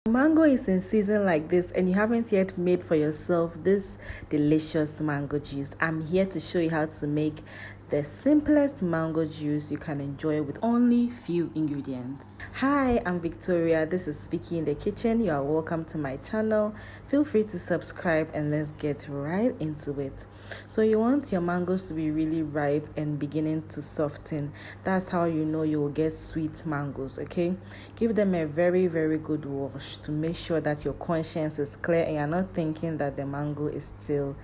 Mango is in season like this and you haven't yet made for yourself this delicious mango juice. I'm here to show you how to make the simplest mango juice you can enjoy with only few ingredients. Hi, I'm Victoria. This is Vicky in the kitchen. You are welcome to my channel. Feel free to subscribe and let's get right into it. So you want your mangoes to be really ripe and beginning to soften. That's how you know you will get sweet mangoes, okay? Give them a very good wash to make sure that your conscience is clear and you're not thinking that the mango is still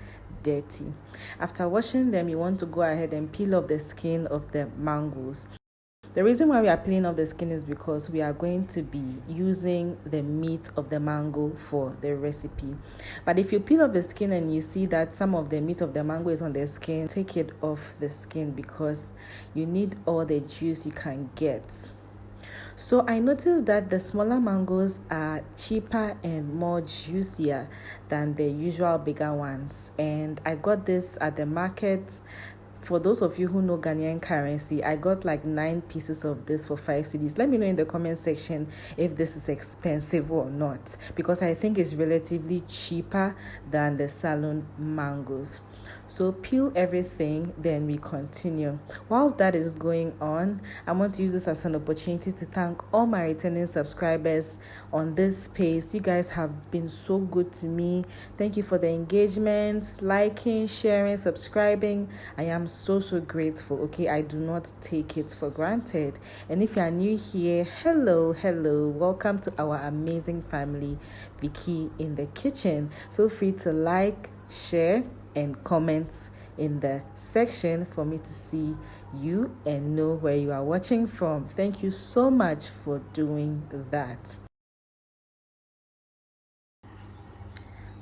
dirty. After washing them, you want to go ahead and peel off the skin of the mangoes. The reason why we are peeling off the skin is because we are going to be using the meat of the mango for the recipe. But if you peel off the skin and you see that some of the meat of the mango is on the skin, take it off the skin because you need all the juice you can get. So I noticed that the smaller mangoes are cheaper and more juicier than the usual bigger ones. And I got this at the market. For those of you who know Ghanaian currency, I got like 9 pieces of this for 5 cedis. Let me know in the comment section if this is expensive or not, because I think it's relatively cheaper than the salon mangoes. So peel everything, then we continue. Whilst that is going on, I want to use this as an opportunity to thank all my returning subscribers on this space. You guys have been so good to me. Thank you for the engagement, liking, sharing, subscribing. I am so grateful. Okay, I do not take it for granted. And if you are new here, hello, welcome to our amazing family, Vicky in the kitchen. Feel free to like, share and comment in the section for me to see you and know where you are watching from. Thank you so much for doing that.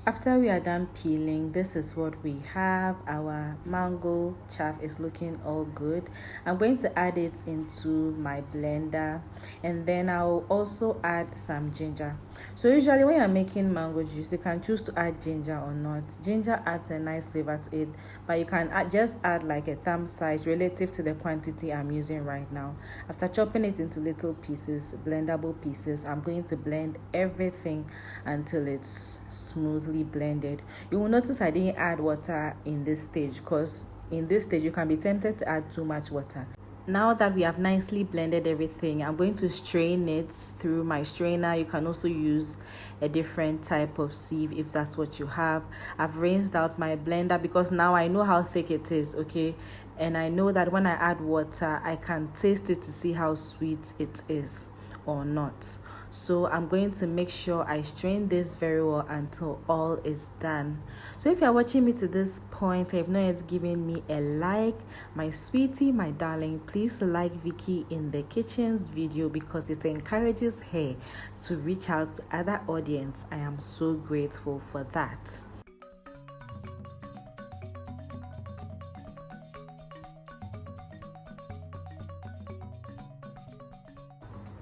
After we are done peeling, this is what we have. Our mango chaff is looking all good. I'm going to add it into my blender, and then I'll also add some ginger. So usually when you're making mango juice, you can choose to add ginger or not. Ginger adds a nice flavor to it, but you can just add like a thumb size relative to the quantity I'm using right now. After chopping it into little pieces, blendable pieces, I'm going to blend everything until it's smoothly blended. You will notice I didn't add water in this stage because in this stage you can be tempted to add too much water. Now that we have nicely blended everything, I'm going to strain it through my strainer. You can also use a different type of sieve if that's what you have. I've rinsed out my blender because now I know how thick it is, okay? And I know that when I add water, I can taste it to see how sweet it is or not. So I'm going to make sure I strain this very well until all is done. So if you're watching me to this point and you've not yet given me a like, my sweetie, my darling, please like Vicky in the kitchen's video because it encourages her to reach out to other audience. I am so grateful for that.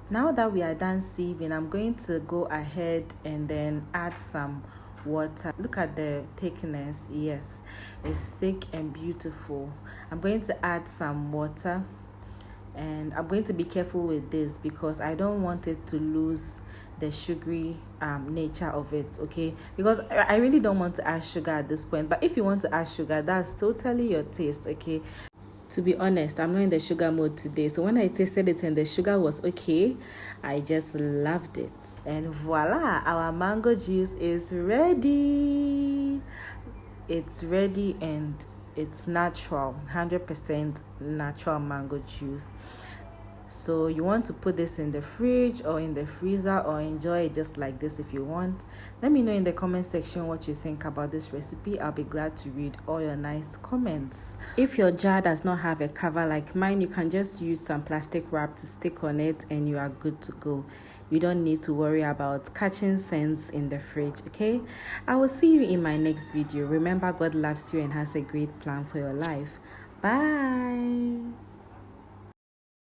Now that we are done sieving, I'm going to go ahead and then add some water. Look at the thickness. Yes, it's thick and beautiful. I'm going to add some water, and I'm going to be careful with this because I don't want it to lose the sugary nature of it, okay? Because I really don't want to add sugar at this point, but if you want to add sugar, that's totally your taste, okay? To be honest, I'm not in the sugar mode today. So when I tasted it and the sugar was okay, I just loved it. And voila, our mango juice is ready. It's ready and it's natural, 100% natural mango juice. So you want to put this in the fridge or in the freezer or enjoy it just like this if you want. Let me know in the comment section what you think about this recipe. I'll be glad to read all your nice comments. If your jar does not have a cover like mine, you can just use some plastic wrap to stick on it and you are good to go. You don't need to worry about catching scents in the fridge, okay? I will see you in my next video. Remember, God loves you and has a great plan for your life. Bye.